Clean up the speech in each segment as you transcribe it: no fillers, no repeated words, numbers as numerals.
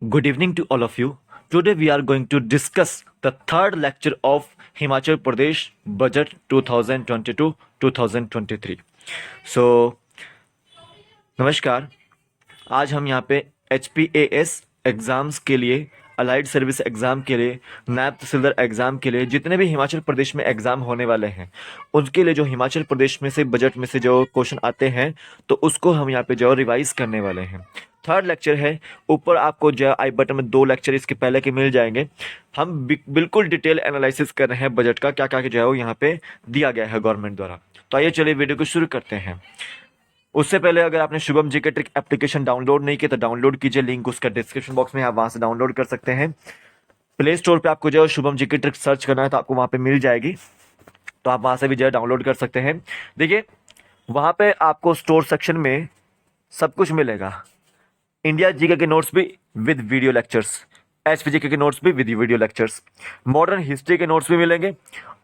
Good evening to all of you. Today we are going to discuss the third lecture of Himachal Pradesh Budget 2022-2023. So, नमस्कार. आज हम यहाँ पे HPAS exams के लिए, allied service exam के लिए, नायब तहसीलदार एग्ज़ाम के लिए, जितने भी हिमाचल प्रदेश में एग्ज़ाम होने वाले हैं उनके लिए जो हिमाचल प्रदेश में से बजट में से जो क्वेश्चन आते हैं तो उसको हम यहाँ पे जो रिवाइज करने वाले हैं। थर्ड लेक्चर है। ऊपर आपको जो आई बटन में 2 लेक्चर इसके पहले के मिल जाएंगे। हम बिल्कुल डिटेल एनालिसिस कर रहे हैं बजट का, क्या क्या जो है वो यहाँ पे दिया गया है गवर्नमेंट द्वारा। तो आइए चलिए वीडियो को शुरू करते हैं। उससे पहले अगर आपने Shubham GK trick application download नहीं किया तो डाउनलोड कीजिए, लिंक उसका डिस्क्रिप्शन बॉक्स में, आप वहां से डाउनलोड कर सकते हैं। प्ले स्टोर पे आपको जो है शुभम जीके ट्रिक सर्च करना है तो आपको वहां पे मिल जाएगी, तो आप वहां से भी जो है डाउनलोड कर सकते हैं। देखिए वहां पे आपको स्टोर सेक्शन में सब कुछ मिलेगा। इंडिया जीके के नोट्स भी विद वीडियो लेक्चर्स, एचपीजीके के नोट्स भी with video lectures, modern history के नोट्स भी मिलेंगे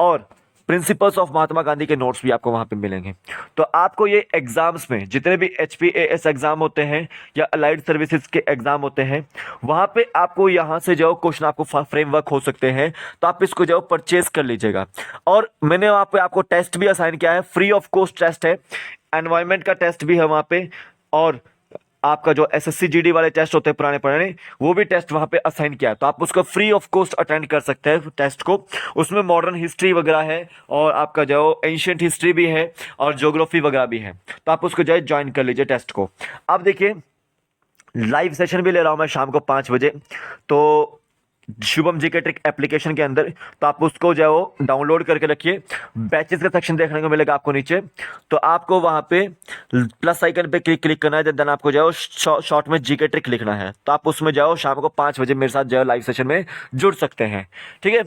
और प्रिंसिपल्स ऑफ महात्मा गांधी के नोट्स भी आपको वहां पे मिलेंगे। तो आपको ये एग्जाम्स में जितने भी HPAS एग्जाम होते हैं या अलाइड सर्विसेज के एग्जाम होते हैं वहां पे आपको यहाँ से जो क्वेश्चन आपको फ्रेमवर्क हो सकते हैं, तो आप इसको जो परचेज कर लीजिएगा। और मैंने वहां पे आपको टेस्ट भी असाइन किया है, फ्री ऑफ कॉस्ट टेस्ट है, एनवायरमेंट का टेस्ट भी है वहां पे, और आपका जो SSC GD वाले टेस्ट होते हैं पुराने पुराने, वो भी टेस्ट वहां पे असाइन किया है, तो आप उसको फ्री ऑफ कॉस्ट अटेंड कर सकते हैं टेस्ट को। उसमें मॉडर्न हिस्ट्री वगैरह है और आपका जो एंशियंट हिस्ट्री भी है और ज्योग्राफी वगैरह भी है, तो आप उसको जो है ज्वाइन कर लीजिए टेस्ट को। अब देखिए लाइव सेशन भी ले रहा हूं मैं शाम को 5 बजे, तो शुभम जीके ट्रिक एप्लीकेशन के अंदर, तो आप उसको जो है वो डाउनलोड करके रखिए। बैचेस का सेक्शन देखने को मिलेगा आपको नीचे, तो आपको वहां पे प्लस आइकन पे क्लिक करना है, देन आपको जो है शॉर्ट में जीके ट्रिक लिखना है, तो आप उसमें जाओ शाम को 5 बजे मेरे साथ जो है लाइव सेशन में जुड़ सकते हैं। ठीक है,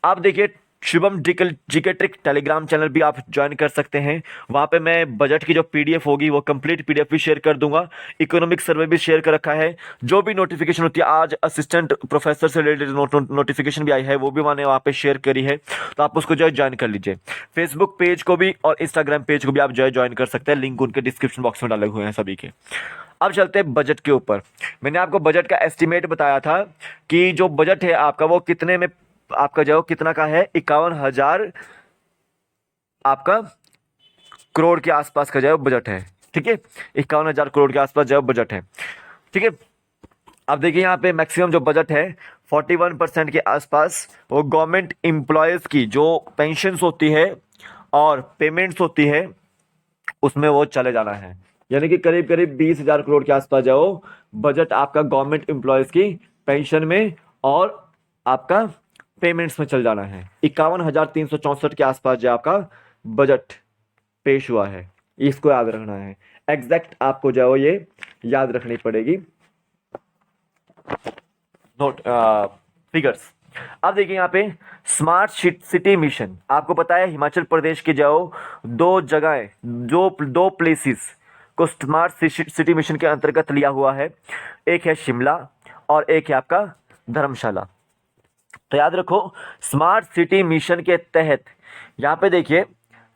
आप देखिए Shubham GK trick Telegram channel भी आप ज्वाइन कर सकते हैं। वहां पे मैं बजट की जो PDF होगी वो कंप्लीट PDF भी शेयर कर दूंगा, इकोनॉमिक सर्वे भी शेयर कर रखा है, जो भी नोटिफिकेशन होती है, आज असिस्टेंट प्रोफेसर से रिलेटेड नोटिफिकेशन भी आई है, वो भी मैंने वहां पे शेयर करी है, तो आप उसको जो है ज्वाइन कर लीजिए। फेसबुक पेज को भी और इंस्टाग्राम पेज को भी आप जो है ज्वाइन कर सकते हैं, लिंक उनके डिस्क्रिप्शन बॉक्स में डाले हुए हैं सभी के। अब चलते हैं बजट के ऊपर। मैंने आपको बजट का एस्टिमेट बताया था कि जो बजट है आपका वो कितने में, आपका जो कितना का है, 51,000 आपका करोड़ के आसपास का जो है बजट है। ठीक है, 51,000 करोड़ के आसपास जो है बजट है। ठीक है, अब देखिए यहाँ पे मैक्सिमम जो बजट है 41% के आसपास वो गवर्नमेंट एम्प्लॉयज की जो पेंशन्स होती है और पेमेंट्स होती है उसमें वो चले जाना है, यानी कि करीब करीब 20,000 करोड़ के आसपास जाओ बजट आपका गवर्नमेंट एम्प्लॉयज की पेंशन में और आपका पेमेंट्स में चल जाना है। 51,364 के आसपास जो आपका बजट पेश हुआ है, इसको याद रखना है। एग्जैक्ट आपको जो ये याद रखनी पड़ेगी नोट फिगर्स। अब देखिए यहाँ पे स्मार्ट सिटी मिशन, आपको पता है हिमाचल प्रदेश के जो 2 जगह, जो 2 प्लेसेस को स्मार्ट सिटी मिशन के अंतर्गत लिया हुआ है, एक है शिमला और एक है आपका धर्मशाला। तो याद रखो स्मार्ट सिटी मिशन के तहत यहाँ पे देखिए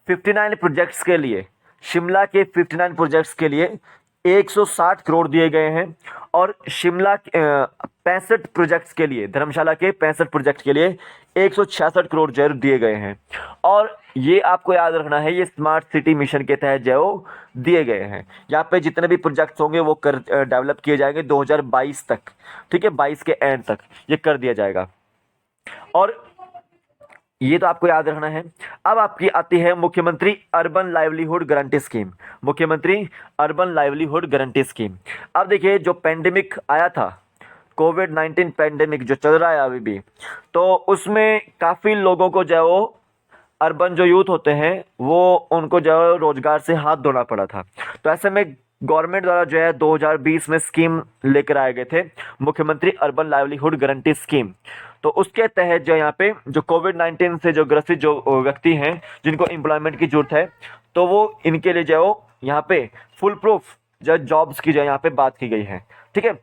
59 प्रोजेक्ट्स के लिए, शिमला के 59 प्रोजेक्ट्स के लिए 160 करोड़ दिए गए हैं, और शिमला 65 प्रोजेक्ट्स के लिए, धर्मशाला के 65 प्रोजेक्ट के लिए 166 करोड़ जो दिए गए हैं। और ये आपको याद रखना है, ये स्मार्ट सिटी मिशन के तहत जो दिए गए हैं। यहाँ पे जितने भी प्रोजेक्ट्स होंगे वो कर डेवलप किए जाएंगे 2022 तक। ठीक है, 22 के एंड तक ये कर दिया जाएगा, और ये तो आपको याद रखना है। अब आपकी आती है मुख्यमंत्री अर्बन लाइवलीहुड गारंटी स्कीम, मुख्यमंत्री अर्बन लाइवलीहुड गारंटी स्कीम। अब देखिए जो पेंडेमिक आया था, कोविड-19 पेंडेमिक जो चल रहा है अभी भी, तो उसमें काफ़ी लोगों को जो अर्बन जो यूथ होते हैं वो उनको जो रोजगार से हाथ धोना पड़ा था। तो ऐसे में गवर्नमेंट द्वारा जो है 2020 में स्कीम लेकर आए गए थे, मुख्यमंत्री अर्बन लाइवलीहुड गारंटी स्कीम। तो उसके तहत जो यहाँ पे जो कोविड-19 से जो ग्रसित जो व्यक्ति हैं जिनको एम्प्लॉयमेंट की जरूरत है, तो वो इनके लिए जो यहाँ पे फुल प्रूफ जो जॉब्स की जो यहाँ पे बात की गई है। ठीक है,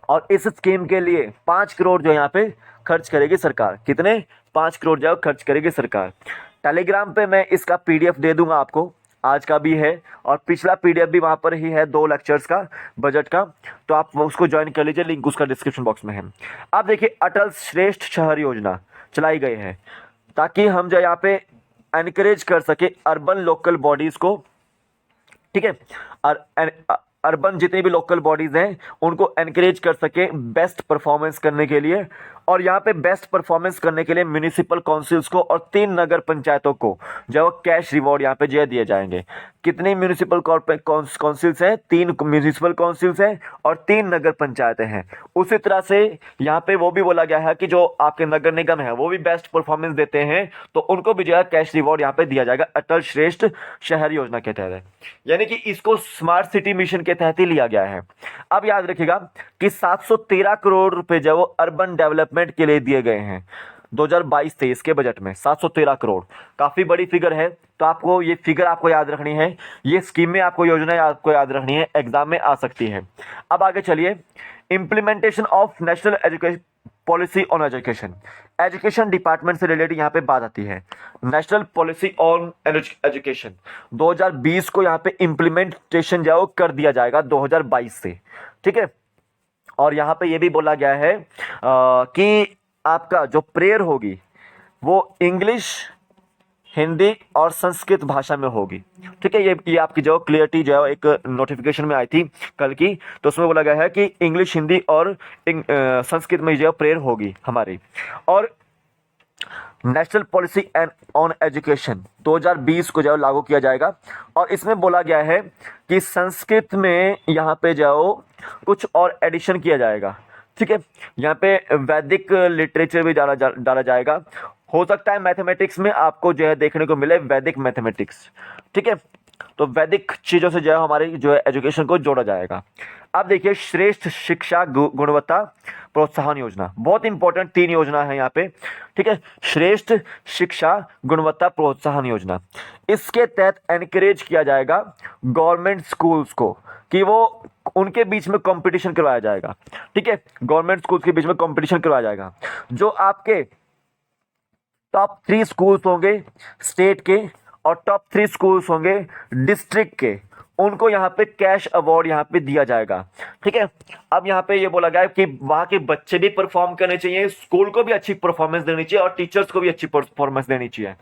और इस स्कीम के लिए 5 करोड़ जो यहाँ पे खर्च करेगी सरकार। कितने? 5 करोड़ जो खर्च करेगी सरकार। टेलीग्राम पे मैं इसका PDF दे दूंगा आपको, आज का भी है और पिछला पीडीएफ भी वहाँ पर ही है, 2 लेक्चर्स का बजट का, तो आप उसको ज्वाइन कर लीजिए, लिंक उसका डिस्क्रिप्शन बॉक्स में है। अब देखिए अटल श्रेष्ठ शहर योजना चलाई गई है ताकि हम जो यहाँ पे एनकरेज कर सके अर्बन लोकल बॉडीज को, ठीक है, और अर्बन जितनी भी लोकल बॉडीज हैं उनको एनकरेज कर सके बेस्ट परफॉर्मेंस करने के लिए। और यहाँ पे बेस्ट परफॉर्मेंस करने के लिए म्यूनिसिपल काउंसिल्स को और 3 नगर पंचायतों को जो कैश रिवॉर्ड यहाँ पे जो दिए जाएंगे। कितनी म्यूनिसिपल काउंसिल्स हैं? 3 म्यूनिसिपल काउंसिल्स हैं और 3 नगर पंचायतें हैं। उसी तरह से यहाँ पे वो भी बोला गया है कि जो आपके नगर निगम है वो भी बेस्ट परफॉर्मेंस देते हैं तो उनको भी जो है कैश रिवॉर्ड यहाँ पे दिया जाएगा अटल श्रेष्ठ शहर योजना के तहत, यानी कि इसको स्मार्ट सिटी मिशन के तहत ही लिया गया है। अब याद रखिएगा कि 713 करोड़ रुपए जो वो अर्बन डेवलपमेंट के लिए दिए गए हैं 2022-23 के बजट में। 713 करोड़ काफी बड़ी फिगर है, तो आपको ये फिगर आपको याद रखनी है, ये स्कीमें आपको, योजनाएं आपको याद रखनी है, एग्जाम में आ सकती है। अब आगे चलिए, implementation of national education policy on education, education department से रिलेटेड यहाँ पे बात आती है। नेशनल पॉलिसी ऑन एजुकेशन 2020 को यहाँ पे इंप्लीमेंटेशन जो कर दिया जाएगा 2022 से, ठीक है। और यहाँ पे ये भी बोला गया है कि आपका जो प्रेयर होगी वो इंग्लिश, हिंदी और संस्कृत भाषा में होगी, ठीक है। ये आपकी जो क्लियरिटी जो है एक नोटिफिकेशन में आई थी कल की, तो उसमें बोला गया है कि इंग्लिश, हिंदी और संस्कृत में जो प्रेयर होगी हमारी। और national policy and on education 2020 को जो लागू किया जाएगा और इसमें बोला गया है कि संस्कृत में यहाँ पे जो कुछ और एडिशन किया जाएगा, ठीक है। यहाँ पे वैदिक लिटरेचर भी डाला जाएगा। हो सकता है मैथमेटिक्स में आपको जो है देखने को मिले वैदिक मैथमेटिक्स, ठीक है। तो वैदिक चीजों से जो है हमारी जो है एजुकेशन को जोड़ा जाएगा। अब देखिए श्रेष्ठ शिक्षा गुणवत्ता प्रोत्साहन योजना, बहुत इंपॉर्टेंट 3 योजना है यहाँ पे, ठीक है। श्रेष्ठ शिक्षा गुणवत्ता प्रोत्साहन योजना, इसके तहत एनकरेज किया जाएगा गवर्नमेंट स्कूल्स को कि वो उनके बीच में कंपटीशन करवाया जाएगा, ठीक है। गवर्नमेंट स्कूल्स के बीच में कंपटीशन करवाया जाएगा। जो आपके टॉप 3 स्कूल्स होंगे स्टेट के और टॉप 3 स्कूल्स होंगे डिस्ट्रिक्ट के, उनको यहाँ पे कैश अवार्ड यहाँ पे दिया जाएगा, ठीक है। अब यहाँ पे ये बोला गया है कि वहां के बच्चे भी परफॉर्म करने चाहिए, स्कूल को भी अच्छी परफॉर्मेंस देनी चाहिए और टीचर्स को भी अच्छी परफॉर्मेंस देनी चाहिए,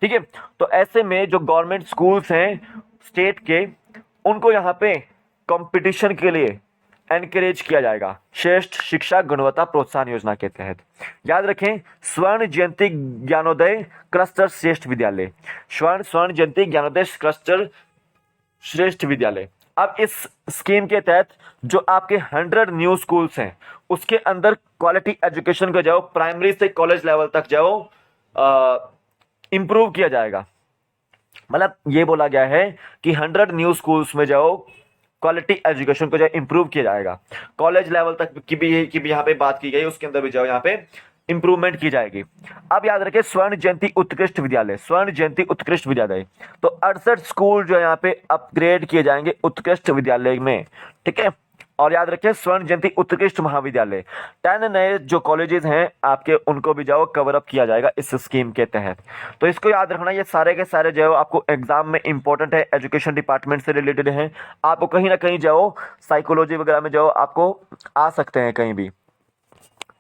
ठीक है। तो ऐसे में जो गवर्नमेंट स्कूल्स हैं स्टेट के, उनको यहाँ पे कंपटीशन के लिए एनकरेज किया जाएगा श्रेष्ठ शिक्षा गुणवत्ता प्रोत्साहन योजना के तहत। याद रखें, स्वर्ण जयंती ज्ञानोदय क्लस्टर श्रेष्ठ विद्यालय, स्वर्ण जयंती ज्ञानोदय क्लस्टर श्रेष्ठ विद्यालय। अब इस स्कीम के तहत जो आपके 100 न्यू स्कूल्स हैं उसके अंदर क्वालिटी एजुकेशन को जाओ प्राइमरी से कॉलेज लेवल तक जाओ इंप्रूव किया जाएगा। मतलब ये बोला गया है कि 100 न्यू स्कूल्स में जाओ क्वालिटी एजुकेशन को जो इंप्रूव किया जाएगा, कॉलेज लेवल तक की भी यहाँ पे बात की गई, उसके अंदर भी जाओ यहाँ पे इंप्रूवमेंट की जाएगी। अब याद रखें स्वर्ण जयंती उत्कृष्ट विद्यालय, स्वर्ण जयंती उत्कृष्ट विद्यालय, तो 68 स्कूल जो यहाँ पे अपग्रेड किए जाएंगे उत्कृष्ट विद्यालय में, ठीक है। और याद रखें स्वर्ण जयंती उत्कृष्ट महाविद्यालय, 10 नए जो कॉलेजेस हैं आपके उनको भी जाओ कवर अप किया जाएगा इस स्कीम के तहत। तो इसको याद रखना, ये सारे के सारे जो आपको एग्जाम में इंपॉर्टेंट है, एजुकेशन डिपार्टमेंट से रिलेटेड है, आपको कहीं ना कहीं जाओ साइकोलॉजी वगैरह में जाओ आपको आ सकते हैं कहीं भी,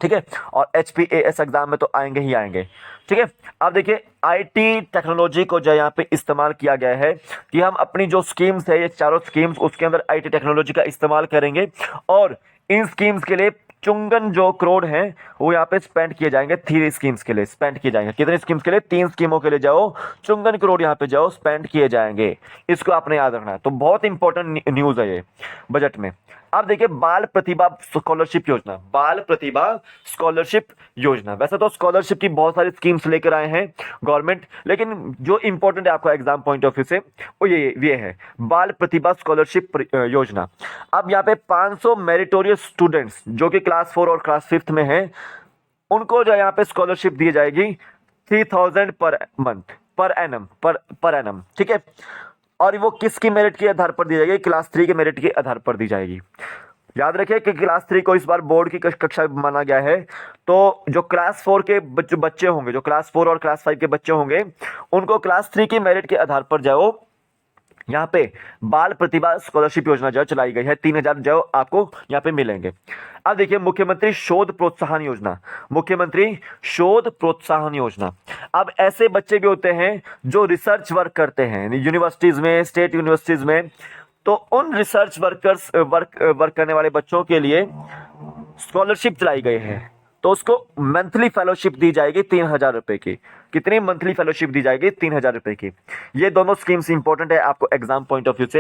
ठीक है। और HPAS एग्जाम में तो आएंगे ही आएंगे, ठीक है। अब देखिए IT टेक्नोलॉजी को जो यहाँ पे इस्तेमाल किया गया है कि हम अपनी जो स्कीम्स है ये चारों स्कीम्स उसके अंदर IT टेक्नोलॉजी का इस्तेमाल करेंगे और इन स्कीम्स के लिए चुंगन जो करोड़ हैं वो यहाँ पे स्पेंड किए जाएंगे, 3 स्कीम्स के लिए स्पेंड किए जाएंगे। कितने स्कीम्स के लिए? 3 स्कीमों के लिए जाओ चुंगन करोड़ यहाँ पे जाओ स्पेंड किए जाएंगे, इसको आपने याद रखना है। तो बहुत इंपॉर्टेंट न्यूज है ये बजट में। अब देखिए बाल प्रतिभा स्कॉलरशिप योजना, बाल प्रतिभा स्कॉलरशिप योजना, वैसे तो स्कॉलरशिप की बहुत सारी स्कीम्स लेकर आए हैं गवर्नमेंट, लेकिन जो इंपॉर्टेंट है आपका एग्जाम पॉइंट ऑफ व्यू से वो ये है बाल प्रतिभा स्कॉलरशिप योजना। अब यहाँ पे 500 मेरिटोरियस स्टूडेंट्स जो कि क्लास 4 और क्लास 5 में हैं उनको जो यहाँ पे स्कॉलरशिप दी जाएगी 3000 पर मंथ पर एनम, ठीक है। और वो किसकी मेरिट के आधार पर दी जाएगी? क्लास 3 के मेरिट के आधार पर दी जाएगी। याद रखिए कि क्लास 3 को इस बार बोर्ड की कक्षा माना गया है, तो जो क्लास 4 के बच्चे होंगे, जो क्लास 4 और क्लास 5 के बच्चे होंगे उनको क्लास 3 की मेरिट के आधार पर जाओ यहाँ पे बाल प्रतिभा स्कॉलरशिप योजना जो चलाई गई है, 3,000 जो आपको यहाँ पे मिलेंगे। अब देखिए मुख्यमंत्री शोध प्रोत्साहन योजना, मुख्यमंत्री शोध प्रोत्साहन योजना। अब ऐसे बच्चे भी होते हैं जो रिसर्च वर्क करते हैं यूनिवर्सिटीज में, स्टेट यूनिवर्सिटीज में, तो उन रिसर्च वर्क करने वाले बच्चों के लिए स्कॉलरशिप चलाई गई है। तो उसको मंथली फेलोशिप दी जाएगी 3,000 रुपए की। कितनी मंथली फेलोशिप दी जाएगी? 3,000 रुपए की। ये दोनों स्कीम्स इंपॉर्टेंट है आपको एग्जाम पॉइंट ऑफ व्यू से।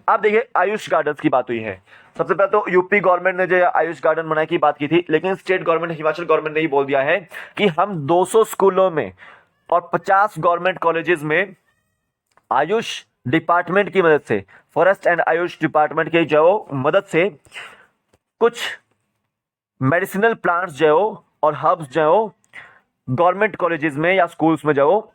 अब देखिए आयुष गार्डन की बात हुई है। सबसे पहले तो यूपी गवर्नमेंट ने जो आयुष गार्डन बनाने की बात की थी, लेकिन स्टेट गवर्नमेंट, हिमाचल गवर्नमेंट ने ही बोल दिया है कि हम 200 स्कूलों में और 50 गवर्नमेंट कॉलेजेस में आयुष डिपार्टमेंट की मदद से, फॉरेस्ट एंड आयुष डिपार्टमेंट की जो मदद से कुछ मेडिसिनल प्लांट्स जो हो और हर्ब्स जो हो गवर्नमेंट कॉलेजेस में या स्कूल्स में जो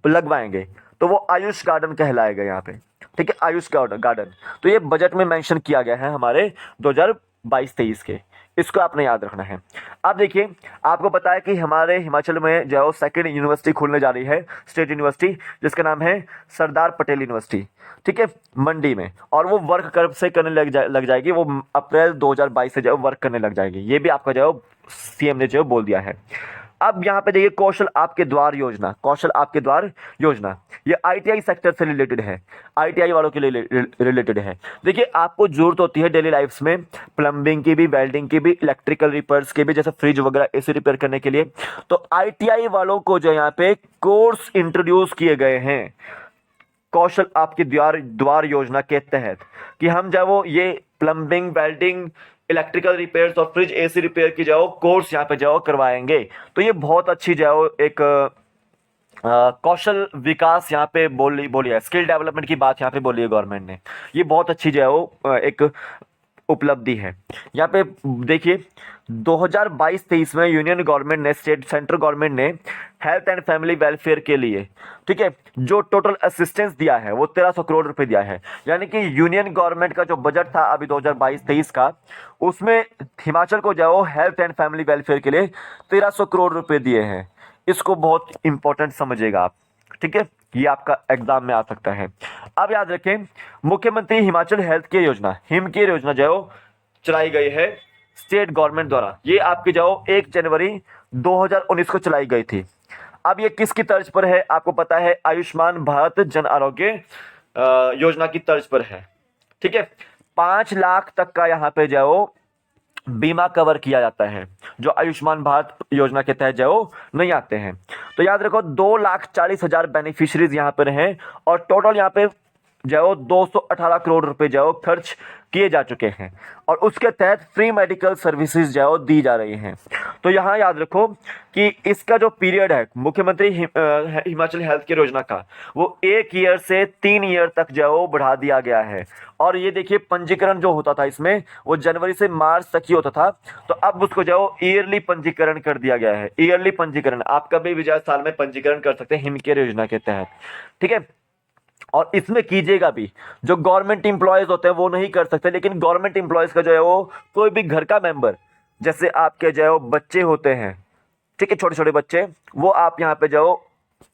लगवाएंगे, तो वो आयुष गार्डन कहलाएगा यहाँ पे। ठीक है, आयुष गार्डन। तो ये बजट में मेंशन किया गया है हमारे 2022-23 के, इसको आपने याद रखना है। अब देखिए आपको पता है कि हमारे हिमाचल में जो सेकंड यूनिवर्सिटी खुलने जा रही है, स्टेट यूनिवर्सिटी, जिसका नाम है सरदार पटेल यूनिवर्सिटी। ठीक है, मंडी में, और वो वर्क कब से करने लग जाएगी, वो अप्रैल 2022 से जो वर्क करने लग जाएगी। ये भी आपका जो सीएम ने जो बोल दिया है। अब यहाँ पे देखिए कौशल आपके द्वार योजना, कौशल आपके द्वार योजना, ये आईटीआई सेक्टर से रिलेटेड है, आईटीआई वालों के लिए रिलेटेड है। देखिए आपको जरूरत होती है डेली लाइफ्स में प्लम्बिंग की भी, वेल्डिंग की भी, इलेक्ट्रिकल रिपेयर्स के भी, जैसे फ्रिज वगैरह एसी रिपेयर करने के लिए। तो आईटीआई वालों को जो यहाँ पे कोर्स इंट्रोड्यूस किए गए हैं कौशल आपके द्वार योजना के तहत, कि हम जब वो ये प्लम्बिंग, वेल्डिंग, इलेक्ट्रिकल रिपेयर्स और फ्रिज एसी रिपेयर की जाओ कोर्स यहाँ पे जाओ करवाएंगे। तो ये बहुत अच्छी जाओ एक कौशल विकास यहाँ पे बोली है, स्किल डेवलपमेंट की बात यहाँ पे बोली है गवर्नमेंट ने। ये बहुत अच्छी जाओ एक उपलब्धि है। यहाँ पे देखिए 2022-23 में यूनियन गवर्नमेंट ने, सेंट्रल गवर्नमेंट ने हेल्थ एंड फैमिली वेलफेयर के लिए, ठीक है, जो टोटल असिस्टेंस दिया है वो 1300 करोड़ रुपए दिया है। यानी कि यूनियन गवर्नमेंट का जो बजट था अभी 2022-23 का, उसमें हिमाचल को जाओ हेल्थ एंड फैमिली वेलफेयर के लिए 1300 करोड़ रुपए दिए हैं। इसको बहुत इंपॉर्टेंट समझिएगा आप। ठीक है, ये आपका एग्जाम में आ सकता है। अब याद रखें मुख्यमंत्री हिमाचल हेल्थ केयर योजना, हिम केयर योजना जो चलाई गई है स्टेट गवर्नमेंट द्वारा, ये आपकी जो 1 जनवरी 2019 को चलाई गई थी। अब ये किसकी तर्ज पर है? आपको पता है आयुष्मान भारत जन आरोग्य योजना की तर्ज पर है। ठीक है, 5 लाख तक का यहाँ पे जो बीमा कवर किया जाता है, जो आयुष्मान भारत योजना के तहत जो नहीं आते हैं। तो याद रखो 2,40,000 बेनिफिशियरीज यहाँ पर हैं और टोटल यहाँ पे जो 218 करोड़ रुपए जो खर्च किए जा चुके हैं और उसके तहत फ्री मेडिकल सर्विसेज जो दी जा रही हैं। तो यहाँ याद रखो कि इसका जो पीरियड है मुख्यमंत्री हिमाचल हेल्थ केयर योजना का, वो 1 ईयर से 3 ईयर तक जो बढ़ा दिया गया है। और ये देखिए पंजीकरण जो होता था इसमें वो जनवरी से मार्च तक ही होता था, तो अब उसको जो ईयरली पंजीकरण कर दिया गया है। ईयरली पंजीकरण आप कभी भी जो साल में पंजीकरण कर सकते हैं हिम केयर योजना के तहत। ठीक है, और इसमें कीजिएगा भी, जो गवर्नमेंट इंप्लॉयज होते हैं वो नहीं कर सकते, लेकिन गवर्नमेंट इंप्लॉयज का जो है वो कोई भी घर का मेंबर, जैसे आपके जो बच्चे होते हैं, ठीक है, छोटे छोटे बच्चे, वो आप यहाँ पे जो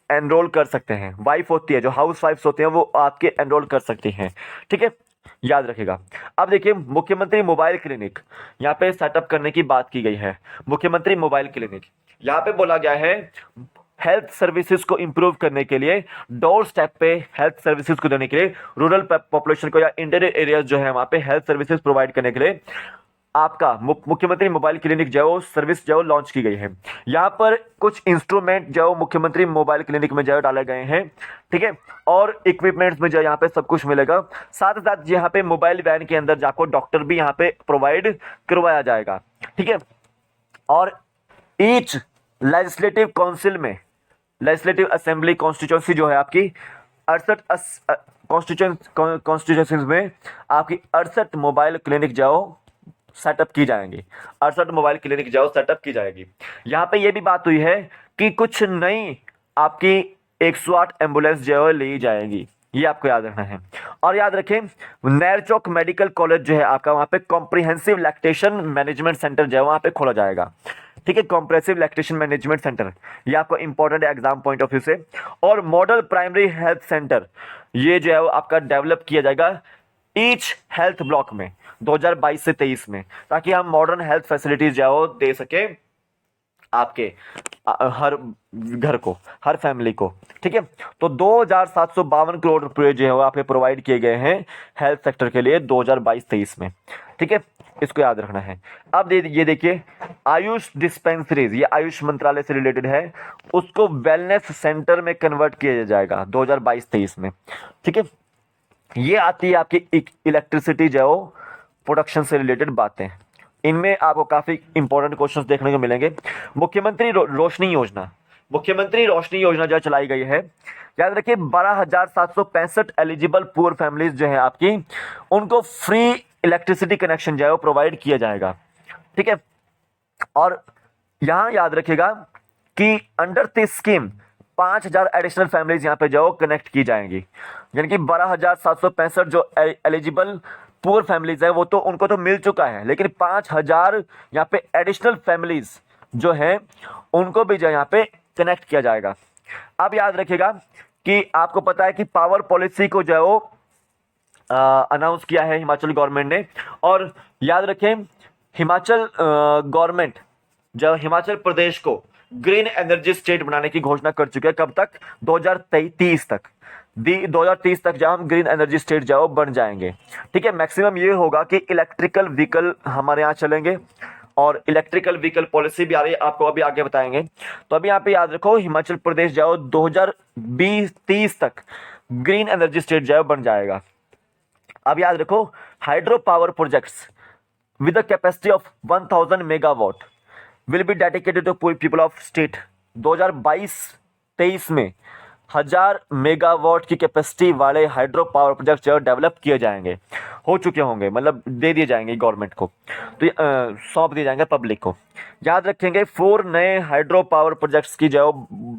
एनरोल कर सकते हैं। वाइफ होती है, जो हाउस वाइफ्स होते हैं वो आपके एनरोल कर सकती हैं। ठीक है, याद रखिएगा। अब देखिए मुख्यमंत्री मोबाइल क्लिनिक यहाँ पे सेटअप करने की बात की गई है। मुख्यमंत्री मोबाइल क्लिनिक यहाँ पे बोला गया है हेल्थ सर्विसेज को इंप्रूव करने के लिए, डोर स्टेप पे हेल्थ सर्विसेज को देने के लिए, रूरल पॉपुलेशन को या इंटीरियर एरियाज जो है वहां पे हेल्थ सर्विसेज प्रोवाइड करने के लिए आपका मुख्यमंत्री मोबाइल क्लिनिक जो सर्विस जो लॉन्च की गई है। यहाँ पर कुछ इंस्ट्रूमेंट जो मुख्यमंत्री मोबाइल क्लिनिक में जो डाले गए हैं, ठीक है, और इक्विपमेंट्स में जो यहाँ पे सब कुछ मिलेगा। साथ ही साथ यहाँ पे मोबाइल वैन के अंदर जाकर डॉक्टर भी यहाँ पे प्रोवाइड करवाया जाएगा। ठीक है, और ईच लेजिस्लेटिव काउंसिल में, लेजिस्लेटिव असेंबली कॉन्स्टिट्यूंसी जो है आपकी 68 कॉन्स्टिट्यूंसीज में आपकी 68 मोबाइल क्लिनिक जाओ सेटअप की जाएंगी, 68 मोबाइल क्लिनिक जाओ सेटअप की जाएगी। यहाँ पे ये भी बात हुई है कि कुछ नई आपकी 108 एम्बुलेंस जो है ली जाएगी, ये आपको याद रखना है। और याद रखें नैरचौक मेडिकल कॉलेज जो है आपका, वहाँ पे कॉम्प्रिहेंसिव लैक्टेशन मैनेजमेंट सेंटर जो है वहाँ पे खोला जाएगा। ठीक है, कॉम्प्रेसिव लैक्टेशन मैनेजमेंट सेंटर, ये आपको इंपॉर्टेंट है एग्जाम पॉइंट ऑफ व्यू से। और मॉडल प्राइमरी हेल्थ सेंटर, ये जो है वो आपका डेवलप किया जाएगा ईच हेल्थ ब्लॉक में 2022 से 23 में, ताकि हम मॉडर्न हेल्थ फैसिलिटीज जो है वो दे सके आपके हर घर को, हर फैमिली को। ठीक है, तो 2752 करोड़ रुपए जो है वो आपके प्रोवाइड किए गए हैं हेल्थ सेक्टर के लिए 2022-23 में। ठीक है, इसको याद रखना है। अब ये देखिए, आयुष डिस्पेंसरीज, ये आयुष मंत्रालय से रिलेटेड है, उसको वेलनेस सेंटर में कन्वर्ट किया जाएगा 2022-23 में। ठीक है, ये आती है आपकी इलेक्ट्रिसिटी जो है वो प्रोडक्शन से रिलेटेड बातें। इनमें आपको काफी इंपॉर्टेंट क्वेश्चंस देखने को मिलेंगे। मुख्यमंत्री रोशनी योजना, मुख्यमंत्री रोशनी योजना जो चलाई गई है, याद रखिए 12,765 एलिजिबल पुअर फैमिलीज जो है आपकी, उनको फ्री इलेक्ट्रिसिटी कनेक्शन जो है वो प्रोवाइड किया जाएगा। ठीक है, और यहां याद रखिएगा कि under this scheme 5,000 additional families यहां पे जो कनेक्ट की जाएंगी, यानी कि 12,765 जो एलिजिबल पुअर फैमिलीज है वो तो उनको तो मिल चुका है, लेकिन 5,000 यहाँ पे एडिशनल फैमिलीज जो है उनको भी जो यहाँ पे कनेक्ट किया जाएगा। अब याद रखिएगा कि आपको पता है कि पावर पॉलिसी को जो है वो अनाउंस किया है हिमाचल गवर्नमेंट ने, और याद रखें हिमाचल गवर्नमेंट जब हिमाचल प्रदेश को ग्रीन एनर्जी स्टेट बनाने की घोषणा कर चुके हैं, कब तक, 2030 तक, 2030 तक जब हम ग्रीन एनर्जी स्टेट जाओ बन जाएंगे। ठीक है, मैक्सिमम ये होगा कि इलेक्ट्रिकल व्हीकल हमारे यहाँ चलेंगे, और इलेक्ट्रिकल व्हीकल पॉलिसी भी आ रही है, आपको अभी आगे बताएंगे। तो अभी यहाँ पे याद रखो हिमाचल प्रदेश जाओ 2020-30 तक ग्रीन एनर्जी स्टेट जाओ बन जाएगा। अब याद रखो hydro power projects with the capacity of 1000 megawatt will be dedicated to people of state। 2022-23 में 1000 मेगावाट की कैपेसिटी वाले हाइड्रो पावर प्रोजेक्ट जो डेवलप किए जाएंगे, हो चुके होंगे, मतलब दे दिए जाएंगे गवर्नमेंट को, तो सौंप दिए जाएंगे पब्लिक को। याद रखेंगे 4 नए हाइड्रो पावर प्रोजेक्ट्स की जो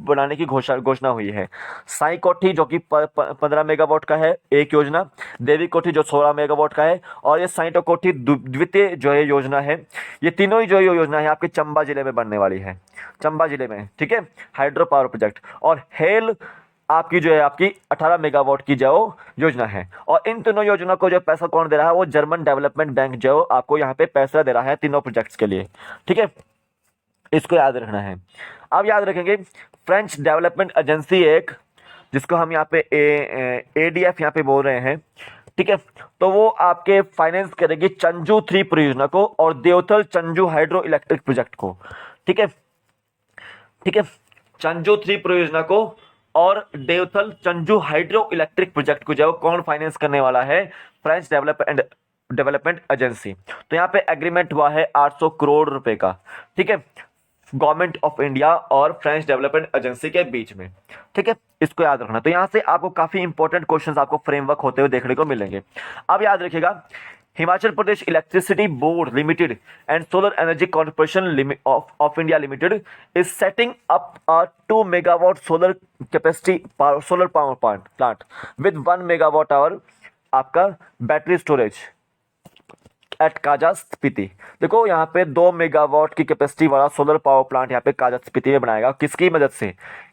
बनाने की घोषणा हुई है। साई कोठी जो कि 15 मेगावाट का है एक योजना, देवी कोठी जो 16 मेगावाट का है, और ये साइटो कोठी द्वितीय जो है योजना है। ये तीनों ही जो योजना है आपके चंबा जिले में बनने वाली है, चंबा जिले में। ठीक है, हाइड्रो पावर प्रोजेक्ट। और हेल आपकी जो है आपकी 18 मेगावाट की जो योजना है, और इन तीनों योजना को जो पैसा कौन दे रहा है, वो जर्मन डेवलपमेंट बैंक जो आपको यहाँ पे पैसा दे रहा है तीनों प्रोजेक्ट्स के लिए। ठीक है, इसको याद रखना है। अब याद रखेंगे फ्रेंच डेवलपमेंट एजेंसी एक, जिसको हम यहाँ पे ADF यहाँ पे बोल रहे हैं। ठीक है, तो वो आपके फाइनेंस करेगी चंजू 3 परियोजना को और देवथल चंजू हाइड्रो इलेक्ट्रिक प्रोजेक्ट को। ठीक है, ठीक है, चंजू 3 परियोजना को और देवथल चंजू हाइड्रो इलेक्ट्रिक प्रोजेक्ट को जो कौन फाइनेंस करने वाला है, फ्रेंच डेवलपमेंट एजेंसी। तो यहाँ पे एग्रीमेंट हुआ है 800 करोड़ रुपए का। ठीक है, गवर्नमेंट ऑफ इंडिया और फ्रेंच डेवलपमेंट एजेंसी के बीच में। ठीक है, इसको याद रखना। तो यहां से आपको काफी इंपॉर्टेंट क्वेश्चंस आपको फ्रेमवर्क होते हुए देखने को मिलेंगे। अब याद रखिएगा Himachal Pradesh electricity board limited and solar energy corporation of India limited is setting up a 2 megawatt solar capacity solar power plant with 1 megawatt hour आपका battery storage at Kaza Spiti. देखो यहाँ पे 2 मेगावाट की कैपेसिटी वाला सोलर पावर प्लांट यहाँ पे काजा स्पीति में बनाएगा। किसकी मदद से?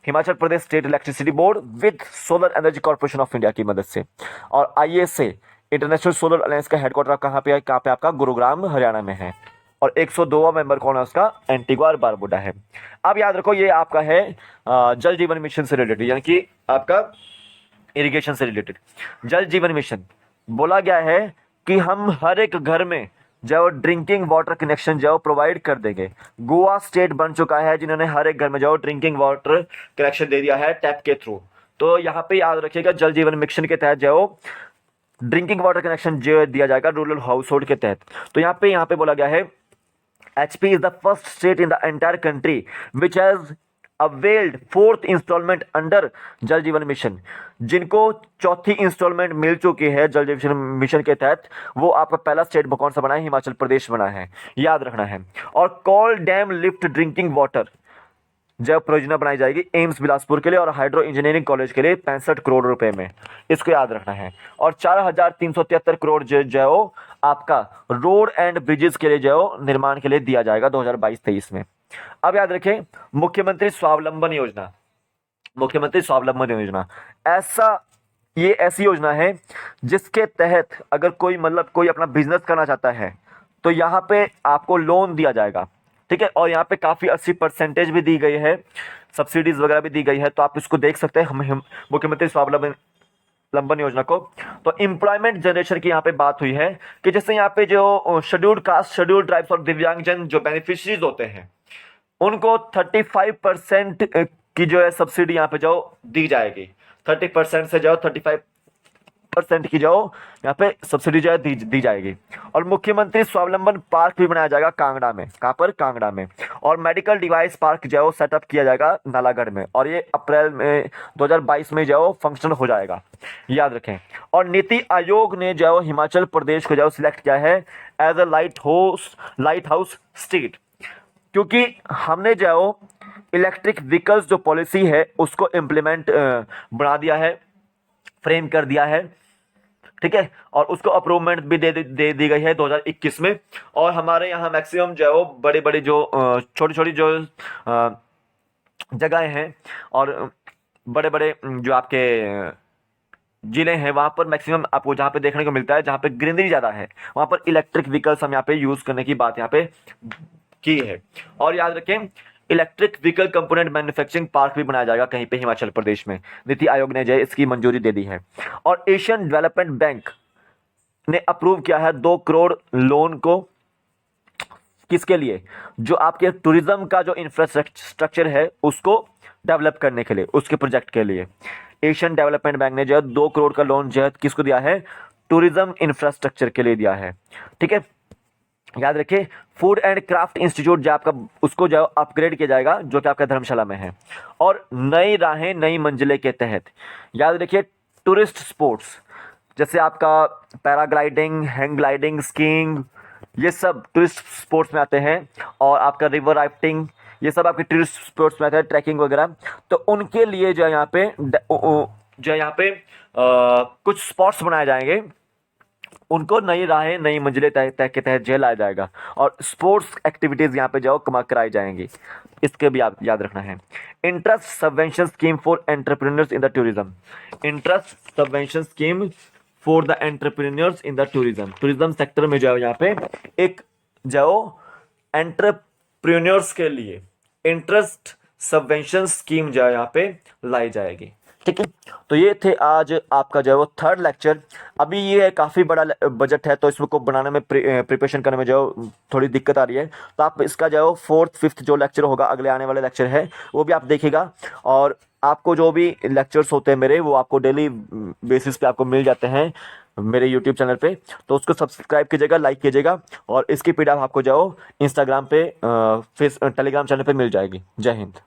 Himachal Pradesh state electricity board with solar energy corporation of India की मदद से। और ISA इंटरनेशनल सोलर अलायंस का हेडक्वार्टर कहाँ पे है? कहाँ पे आपका? गुरुग्राम हरियाणा में है। और 102वां मेंबर कौन है उसका? एंटीगुआ और बारबुडा है। अब याद रखो ये आपका है जल जीवन मिशन से रिलेटेड, यानी कि आपका इरिगेशन से रिलेटेड। जल जीवन मिशन बोला गया है कि हम हर एक घर में जो ड्रिंकिंग वाटर कनेक्शन जो प्रोवाइड कर देंगे। गोवा स्टेट बन चुका है जिन्होंने हर एक घर में जो ड्रिंकिंग वाटर कनेक्शन दे दिया है टैप के थ्रू। तो यहाँ पे याद रखिएगा जल जीवन मिशन के तहत जो ड्रिंकिंग वाटर कनेक्शन जो दिया जाएगा रूरल हाउस होल्ड के तहत। तो यहाँ पे बोला गया है HP is the first state in the entire country which has availed 4th installment under Jal Jeevan mission. जिनको चौथी इंस्टॉलमेंट मिल चुकी है जल जीवन मिशन के तहत, वो आपका पहला स्टेट कौन सा बना है? हिमाचल प्रदेश बना है, याद रखना है। और call dam lift drinking water जब परियोजना बनाई जाएगी एम्स बिलासपुर के लिए और हाइड्रो इंजीनियरिंग कॉलेज के लिए 65 करोड़ रुपए में, इसको याद रखना है। और 4373 करोड़ जो आपका रोड एंड ब्रिजेस के लिए जो निर्माण के लिए दिया जाएगा 2022-23 में। अब याद रखें, मुख्यमंत्री स्वावलंबन योजना, मुख्यमंत्री स्वावलंबन योजना ये ऐसी योजना है जिसके तहत अगर कोई मतलब कोई अपना बिजनेस करना चाहता है तो यहाँ पे आपको लोन दिया जाएगा, ठीक है। और यहाँ पे काफ़ी 80% भी दी गई है, सब्सिडीज वगैरह भी दी गई है, तो आप इसको देख सकते हैं हम मुख्यमंत्री स्वावलंबन योजना को। तो एम्प्लॉयमेंट जनरेशन की यहाँ पे बात हुई है कि जैसे यहाँ पे जो शेड्यूल्ड कास्ट, शेड्यूल्ड ट्राइब्स और दिव्यांगजन जो बेनिफिशरीज होते हैं उनको 35% की जो है सब्सिडी यहाँ पे जो दी जाएगी, 30% से जो 35% की जो यहाँ पे सब्सिडी जो है दी जाएगी। और मुख्यमंत्री स्वावलंबन पार्क भी बनाया जाएगा कांगड़ा में, कहाँ पर, कांगड़ा में। और मेडिकल डिवाइस पार्क जो है सेटअप किया जाएगा नालागढ़ में, और ये अप्रैल में 2022 में जो फंक्शनल हो जाएगा, याद रखें। और नीति आयोग ने जो हिमाचल प्रदेश को जो सिलेक्ट किया है as a lighthouse state, क्योंकि हमने जो इलेक्ट्रिक व्हीकल्स जो पॉलिसी है उसको इम्प्लीमेंट बना दिया है, फ्रेम कर दिया है, ठीक है। और उसको अप्रूवमेंट भी दे दी गई है 2021 में। और हमारे यहाँ मैक्सिमम जो है वो बड़े बड़े जो छोटी छोटी जो जगहें हैं और बड़े बड़े जो आपके जिले हैं वहाँ पर मैक्सिमम आपको जहाँ पे देखने को मिलता है, जहाँ पे ग्रीनरी ज़्यादा है, वहाँ पर इलेक्ट्रिक व्हीकल्स हम यहाँ पे यूज़ करने की बात यहाँ पे की है। और याद रखें, electric vehicle component manufacturing park भी बनाया जाएगा कहीं पे हिमाचल प्रदेश में, नीति आयोग ने जो है इसकी मंजूरी दे दी है। और एशियन डेवलपमेंट बैंक ने अप्रूव किया है 2 करोड़ लोन को, किसके लिए, जो आपके टूरिज्म का जो इंफ्रास्ट्रक्चर है उसको डेवलप करने के लिए, उसके प्रोजेक्ट के लिए एशियन डेवलपमेंट बैंक ने जो है 2 करोड़ का लोन जो है किसको दिया है, टूरिज्म इंफ्रास्ट्रक्चर के लिए दिया है, ठीक है। याद रखिए, फूड एंड क्राफ्ट इंस्टीट्यूट जो आपका उसको जो अपग्रेड किया जाएगा जो कि आपका धर्मशाला में है। और नई राहें नई मंजिलें के तहत याद रखिए, टूरिस्ट स्पोर्ट्स जैसे आपका पैराग्लाइडिंग, हैंग ग्लाइडिंग, स्कीइंग, ये सब टूरिस्ट स्पोर्ट्स में आते हैं। और आपका रिवर राफ्टिंग, ये सब आपके टूरिस्ट स्पोर्ट्स में आते हैं, ट्रैकिंग वगैरह। तो उनके लिए जो है यहाँ पे कुछ स्पॉट्स बनाए जाएंगे, उनको नई राहें नई मंजिलें तय के तहत जो लाया जाएगा। और स्पोर्ट्स एक्टिविटीज़ यहाँ पे जो कराई जाएंगी, इसके भी आप याद रखना है। Interest subvention scheme for entrepreneurs in the tourism, interest subvention scheme for the entrepreneurs in the tourism sector में जो है यहाँ पे एक जो एंटरप्रेन्योर्स के लिए इंटरेस्ट सबवेंशन स्कीम जो है यहाँ पे लाई जाएगी, ठीक है। तो ये थे आज आपका जो है वो 3rd लेक्चर। अभी ये काफ़ी बड़ा बजट है तो इसको बनाने में प्रिपरेशन करने में जो थोड़ी दिक्कत आ रही है, तो आप इसका जो है 4th 5th जो लेक्चर होगा, अगले आने वाले लेक्चर है, वो भी आप देखिएगा। और आपको जो भी लेक्चर्स होते हैं मेरे, वो आपको डेली बेसिस पे आपको मिल जाते हैं मेरे यूट्यूब चैनल पे, तो उसको सब्सक्राइब कीजिएगा, लाइक कीजिएगा। और इसकी पीडीएफ आपको जो इंस्टाग्राम पे टेलीग्राम चैनल पे मिल जाएगी। जय हिंद।